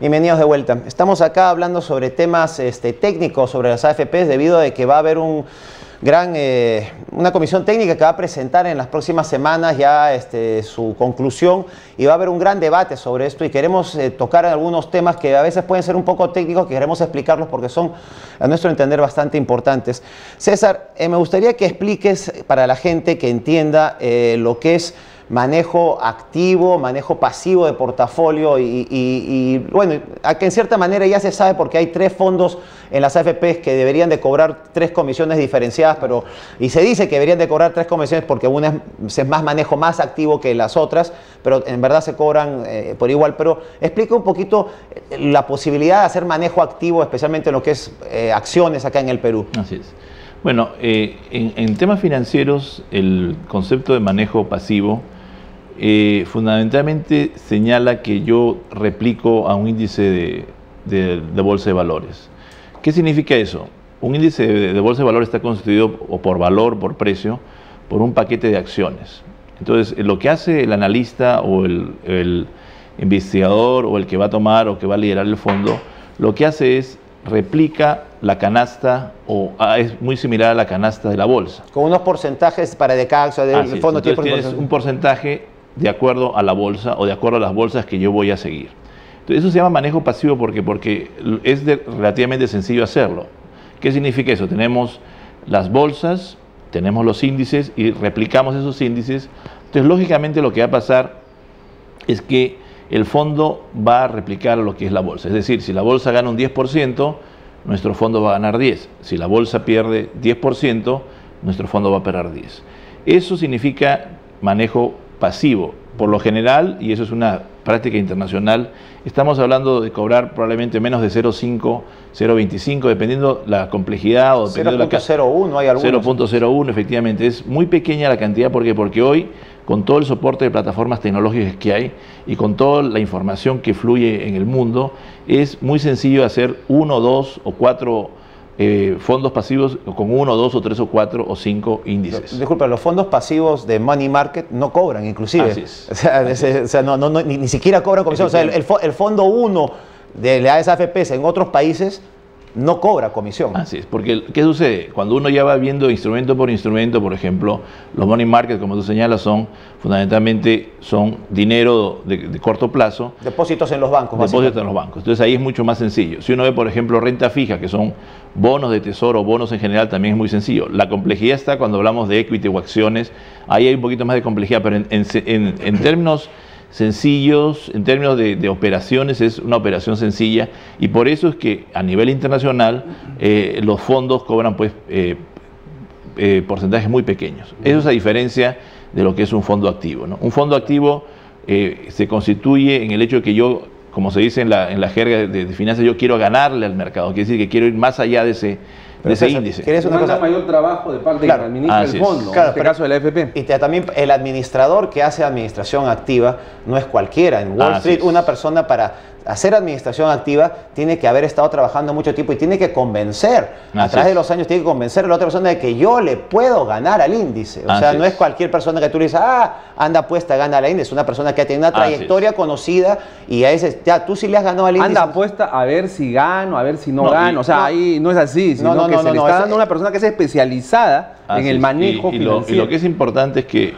Bienvenidos de vuelta. Estamos acá hablando sobre temas técnicos sobre las AFPs debido a que va a haber una comisión técnica que va a presentar en las próximas semanas ya su conclusión y va a haber un gran debate sobre esto y queremos tocar algunos temas que a veces pueden ser un poco técnicos, que queremos explicarlos porque son a nuestro entender bastante importantes. César, me gustaría que expliques para la gente que entienda lo que es manejo activo, manejo pasivo de portafolio y bueno, que en cierta manera ya se sabe porque hay 3 fondos en las AFPs que deberían de cobrar 3 comisiones diferenciadas, y se dice que deberían de cobrar 3 comisiones porque una es más manejo más activo que las otras, pero en verdad se cobran por igual. Pero explica un poquito la posibilidad de hacer manejo activo, especialmente en lo que es acciones acá en el Perú. Así es. Bueno, en temas financieros, el concepto de manejo pasivo fundamentalmente señala que yo replico a un índice de bolsa de valores. ¿Qué significa eso? Un índice de bolsa de valores está constituido o por valor, por precio, por un paquete de acciones. Entonces, lo que hace el analista o el investigador o el que va a tomar o que va a liderar el fondo, lo que hace es replica la canasta es muy similar a la canasta de la bolsa. Con unos porcentajes para de cada acción del fondo. Entonces tienes un porcentaje de acuerdo a la bolsa o de acuerdo a las bolsas que yo voy a seguir. Entonces eso se llama manejo pasivo porque es relativamente sencillo hacerlo. ¿Qué significa eso? Tenemos las bolsas, tenemos los índices y replicamos esos índices. Entonces lógicamente lo que va a pasar es que el fondo va a replicar lo que es la bolsa. Es decir, si la bolsa gana un 10%, nuestro fondo va a ganar 10. Si la bolsa pierde 10%, nuestro fondo va a perder 10. Eso significa manejo pasivo. Por lo general, y eso es una práctica internacional, estamos hablando de cobrar probablemente menos de 0,5, 0,25, dependiendo la complejidad o dependiendo 0,01 hay algunos. 0,01, efectivamente. Es muy pequeña la cantidad. ¿Por qué? Porque hoy, con todo el soporte de plataformas tecnológicas que hay y con toda la información que fluye en el mundo, es muy sencillo hacer 1, 2 o 4 fondos pasivos con 1, 2 o 3 o 4 o 5 índices. Disculpa, los fondos pasivos de money market no cobran inclusive. Así es. O sea, ni siquiera cobran comisión. O sea, el fondo 1 de las AFPs en otros países no cobra comisión. Así es, porque ¿qué sucede? Cuando uno ya va viendo instrumento por instrumento, por ejemplo, los money market, como tú señalas, fundamentalmente son dinero de corto plazo. Depósitos en los bancos. Depósitos en los bancos. Entonces ahí es mucho más sencillo. Si uno ve, por ejemplo, renta fija, que son bonos de tesoro, bonos en general, también es muy sencillo. La complejidad está cuando hablamos de equity o acciones, ahí hay un poquito más de complejidad, pero en términos sencillos, en términos de operaciones, es una operación sencilla, y por eso es que a nivel internacional los fondos cobran porcentajes muy pequeños. Eso es a diferencia de lo que es un fondo activo, ¿no? Un fondo activo se constituye en el hecho de que yo, como se dice en la jerga de finanzas, yo quiero ganarle al mercado, quiere decir que quiero ir más allá de ese índice. ¿Quieres una cosa? Mayor trabajo de parte de quien administra el fondo, claro, en este caso de la AFP. Y también el administrador que hace administración activa no es cualquiera. En Wall Street, una persona para hacer administración activa tiene que haber estado trabajando mucho tiempo y tiene que convencer, a través de los años, tiene que convencer a la otra persona de que yo le puedo ganar al índice. O sea, no es cualquier persona que tú le dices, anda apuesta, gana al índice. Es una persona que ha tenido una trayectoria conocida y a ese, ya tú sí le has ganado al índice. Anda apuesta a ver si gano, a ver si no gano. O sea, ahí no es así, sino que se le está dando a una persona que es especializada en el manejo financiero. Y lo que es importante es que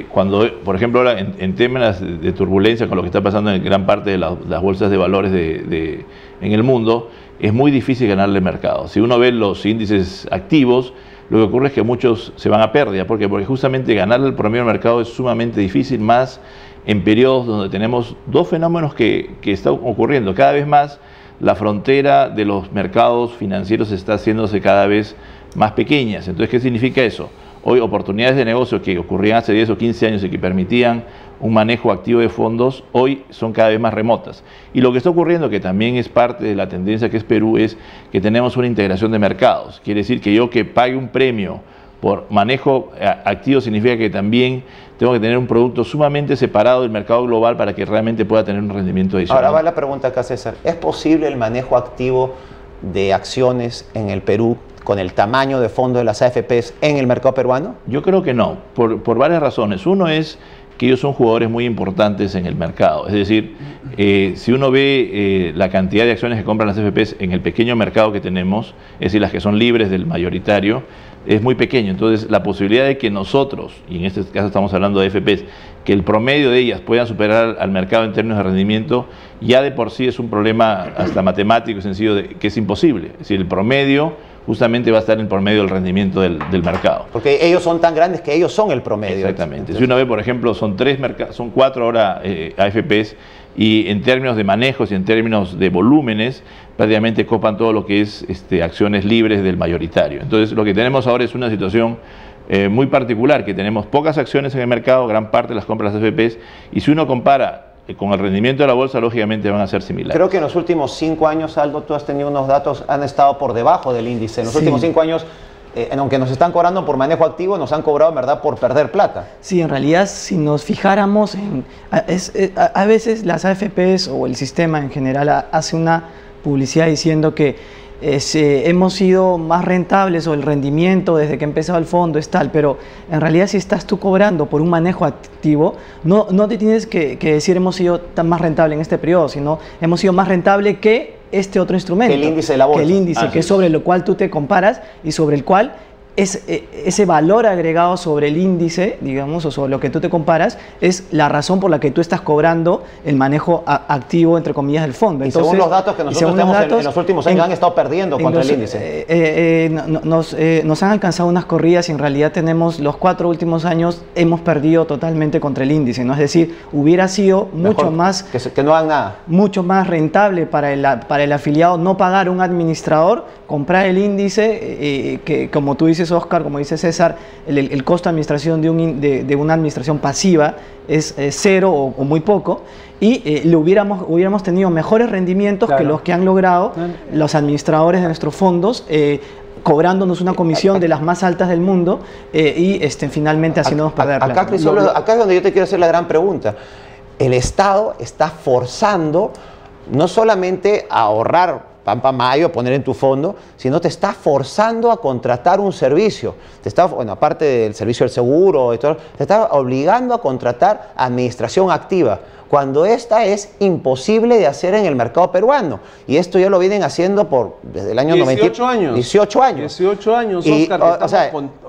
cuando, por ejemplo, ahora en temas de turbulencia con lo que está pasando en gran parte de las bolsas de valores en el mundo, es muy difícil ganarle el mercado. Si uno ve los índices activos, lo que ocurre es que muchos se van a pérdida. ¿Por qué? Porque justamente ganarle el promedio del mercado es sumamente difícil, más en periodos donde tenemos dos fenómenos que están ocurriendo. Cada vez más la frontera de los mercados financieros está haciéndose cada vez más pequeñas. Entonces, ¿qué significa eso? Hoy oportunidades de negocio que ocurrían hace 10 o 15 años y que permitían un manejo activo de fondos, hoy son cada vez más remotas. Y lo que está ocurriendo, que también es parte de la tendencia que es Perú, es que tenemos una integración de mercados. Quiere decir que yo que pague un premio por manejo activo significa que también tengo que tener un producto sumamente separado del mercado global para que realmente pueda tener un rendimiento adicional. Ahora va la pregunta acá, César. ¿Es posible el manejo activo de acciones en el Perú con el tamaño de fondo de las AFPs en el mercado peruano? Yo creo que no, por varias razones. Uno es que ellos son jugadores muy importantes en el mercado. Es decir, si uno ve la cantidad de acciones que compran las AFPs en el pequeño mercado que tenemos, es decir, las que son libres del mayoritario, es muy pequeño. Entonces, la posibilidad de que nosotros, y en este caso estamos hablando de AFPs, que el promedio de ellas puedan superar al mercado en términos de rendimiento, ya de por sí es un problema hasta matemático y sencillo, que es imposible. Es decir, el promedio justamente va a estar en el promedio del rendimiento del mercado. Porque ellos son tan grandes que ellos son el promedio. Exactamente. Entonces, si uno ve, por ejemplo, son 4 ahora AFPs, y en términos de manejos y en términos de volúmenes, prácticamente copan todo lo que es acciones libres del mayoritario. Entonces, lo que tenemos ahora es una situación muy particular, que tenemos pocas acciones en el mercado, gran parte las compra las AFPs, y si uno compara con el rendimiento de la bolsa, lógicamente van a ser similares. Creo que en los últimos 5 años, Aldo, tú has tenido unos datos, han estado por debajo del índice. En los últimos 5 años, aunque nos están cobrando por manejo activo, nos han cobrado en verdad por perder plata. Sí, en realidad, si nos fijáramos a veces las AFPs o el sistema en general hace una publicidad diciendo que hemos sido más rentables o el rendimiento desde que empezó el fondo es tal, pero en realidad si estás tú cobrando por un manejo activo, no te tienes que decir hemos sido tan más rentable en este periodo, sino hemos sido más rentable que este otro instrumento. Que el índice de la bolsa. Que el índice, que es sobre lo cual tú te comparas y sobre el cual ese valor agregado sobre el índice, digamos, o sobre lo que tú te comparas, es la razón por la que tú estás cobrando el manejo activo, entre comillas, del fondo. Entonces, según los datos que nosotros tenemos en los últimos años, han estado perdiendo contra el índice. Nos han alcanzado unas corridas y en realidad tenemos los 4 últimos años, hemos perdido totalmente contra el índice, ¿no? Es decir, hubiera sido mucho más... Que no hagan nada. Mucho más rentable para el afiliado no pagar un administrador, comprar el índice, que como tú dices, Oscar, como dice César, el costo de administración de una administración pasiva es 0 o muy poco, y hubiéramos tenido mejores rendimientos que los que han logrado los administradores de nuestros fondos, cobrándonos una comisión de las más altas del mundo y finalmente haciéndonos perder plata. Acá es donde yo te quiero hacer la gran pregunta. El Estado está forzando no solamente a ahorrar Pampa Mayo, poner en tu fondo, sino te está forzando a contratar un servicio. Bueno, aparte del servicio del seguro, te está obligando a contratar administración activa, cuando esta es imposible de hacer en el mercado peruano. Y esto ya lo vienen haciendo desde el año 18 años. 18 años. 18 años, Oscar,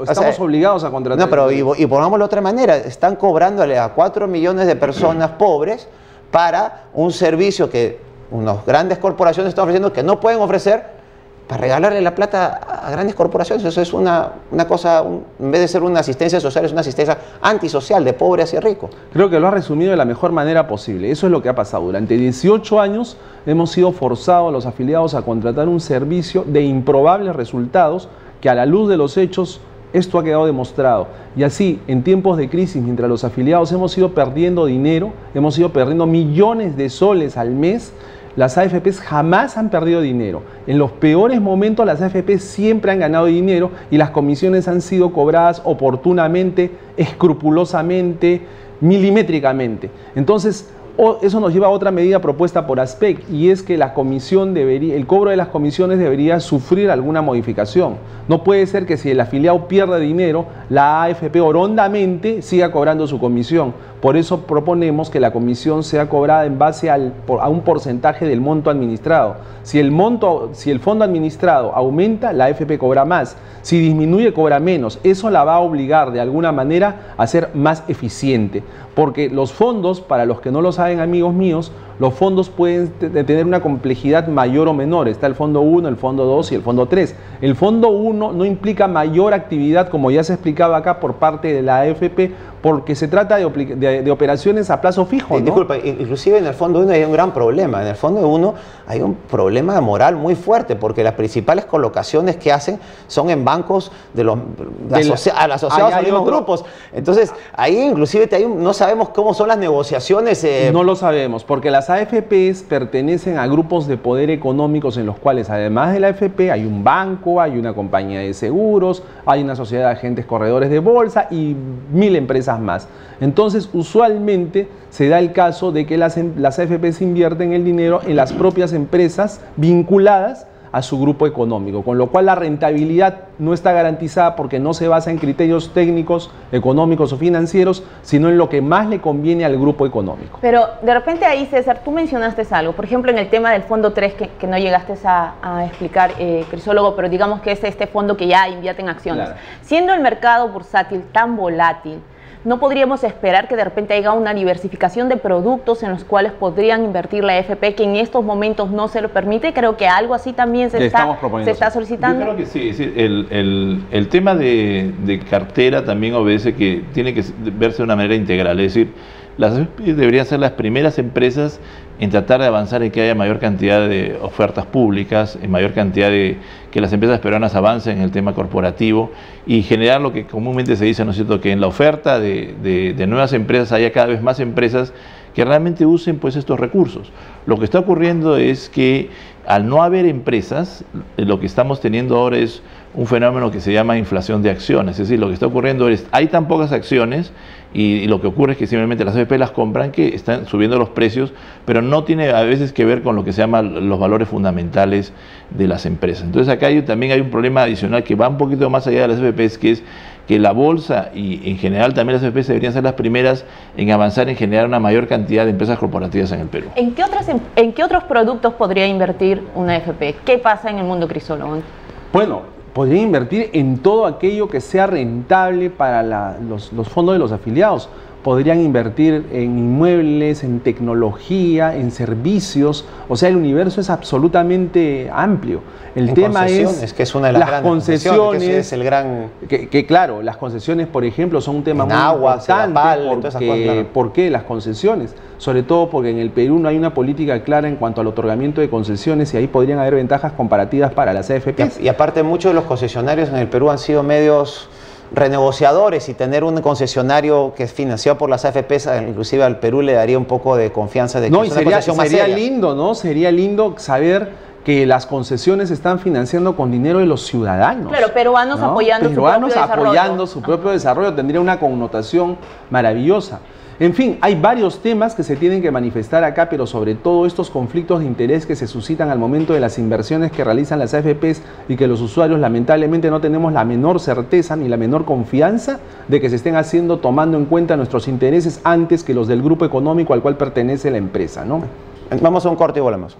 estamos obligados a contratar. No, pero y pongámoslo de otra manera, están cobrándole a 4 millones de personas pobres para un servicio que unas grandes corporaciones están ofreciendo que no pueden ofrecer, para regalarle la plata a grandes corporaciones. Eso es una cosa, en vez de ser una asistencia social, es una asistencia antisocial, de pobre hacia rico. Creo que lo has resumido de la mejor manera posible. Eso es lo que ha pasado. Durante 18 años hemos sido forzados los afiliados a contratar un servicio de improbables resultados que, a la luz de los hechos, esto ha quedado demostrado. Y así, en tiempos de crisis, mientras los afiliados hemos ido perdiendo dinero, hemos ido perdiendo millones de soles al mes, las AFPs jamás han perdido dinero. En los peores momentos las AFPs siempre han ganado dinero y las comisiones han sido cobradas oportunamente, escrupulosamente, milimétricamente. Entonces, eso nos lleva a otra medida propuesta por ASPEC, y es que el cobro de las comisiones debería sufrir alguna modificación. No puede ser que si el afiliado pierde dinero, la AFP orondamente siga cobrando su comisión. Por eso proponemos que la comisión sea cobrada en base a un porcentaje del monto administrado. Si el fondo administrado aumenta, la AFP cobra más. Si disminuye, cobra menos. Eso la va a obligar de alguna manera a ser más eficiente. Porque los fondos, para los que no lo saben, amigos míos, los fondos pueden tener una complejidad mayor o menor. Está el fondo 1, el fondo 2 y el fondo 3. El fondo 1 no implica mayor actividad, como ya se explicaba acá, por parte de la AFP, porque se trata de operaciones a plazo fijo, ¿no? Disculpa, inclusive en el fondo 1 hay un gran problema. En el fondo 1 hay un problema moral muy fuerte, porque las principales colocaciones que hacen son en bancos asociados a los mismos grupos. Entonces, ahí inclusive no sabemos cómo son las negociaciones. No lo sabemos, porque las AFPs pertenecen a grupos de poder económicos en los cuales, además de la AFP, hay un banco, hay una compañía de seguros, hay una sociedad de agentes corredores de bolsa y 1000 empresas más. Entonces, usualmente se da el caso de que las AFPs invierten el dinero en las propias empresas vinculadas a su grupo económico, con lo cual la rentabilidad no está garantizada porque no se basa en criterios técnicos, económicos o financieros, sino en lo que más le conviene al grupo económico. Pero de repente ahí, César, tú mencionaste algo, por ejemplo, en el tema del fondo 3 que no llegaste a explicar, Crisólogo, pero digamos que es este fondo que ya invierte en acciones. Claro. Siendo el mercado bursátil tan volátil, ¿no podríamos esperar que de repente haya una diversificación de productos en los cuales podrían invertir la AFP, que en estos momentos no se lo permite? Creo que algo así también se está solicitando. Yo creo que sí, es decir, el tema de cartera también obedece que tiene que verse de una manera integral, es decir, las AFP deberían ser las primeras empresas en tratar de avanzar en que haya mayor cantidad de ofertas públicas, en mayor cantidad de que las empresas peruanas avancen en el tema corporativo y generar lo que comúnmente se dice, ¿no es cierto?, que en la oferta de nuevas empresas haya cada vez más empresas que realmente usen pues estos recursos. Lo que está ocurriendo es que al no haber empresas, lo que estamos teniendo ahora es un fenómeno que se llama inflación de acciones, es decir, lo que está ocurriendo es, hay tan pocas acciones y lo que ocurre es que simplemente las AFP las compran, que están subiendo los precios, pero no tiene a veces que ver con lo que se llama los valores fundamentales de las empresas. Entonces acá también hay un problema adicional que va un poquito más allá de las AFP, que es que la bolsa y en general también las AFP deberían ser las primeras en avanzar en generar una mayor cantidad de empresas corporativas en el Perú. ¿En qué otros productos podría invertir una AFP? ¿Qué pasa en el mundo, Crisólogo? Bueno, podría invertir en todo aquello que sea rentable para los fondos de los afiliados. Podrían invertir en inmuebles, en tecnología, en servicios. O sea, el universo es absolutamente amplio. El tema es que es una de las grandes concesiones, que es el gran... que claro, las concesiones, por ejemplo, son un tema muy agua, importante. todas esas cosas, claro. ¿Por qué las concesiones? Sobre todo porque en el Perú no hay una política clara en cuanto al otorgamiento de concesiones y ahí podrían haber ventajas comparativas para las AFPs. Y aparte, muchos de los concesionarios en el Perú han sido medios renegociadores, y tener un concesionario que es financiado por las AFPs, inclusive al Perú le daría un poco de confianza de que no, es y una concesión más sería seria. lindo, ¿no? Sería lindo saber que las concesiones se están financiando con dinero de los ciudadanos. Claro, peruanos, ¿no?, apoyando su propio desarrollo, tendría una connotación maravillosa. En fin, hay varios temas que se tienen que manifestar acá, pero sobre todo estos conflictos de interés que se suscitan al momento de las inversiones que realizan las AFPs y que los usuarios lamentablemente no tenemos la menor certeza ni la menor confianza de que se estén haciendo tomando en cuenta nuestros intereses antes que los del grupo económico al cual pertenece la empresa, ¿no? Vamos a un corte y volvemos.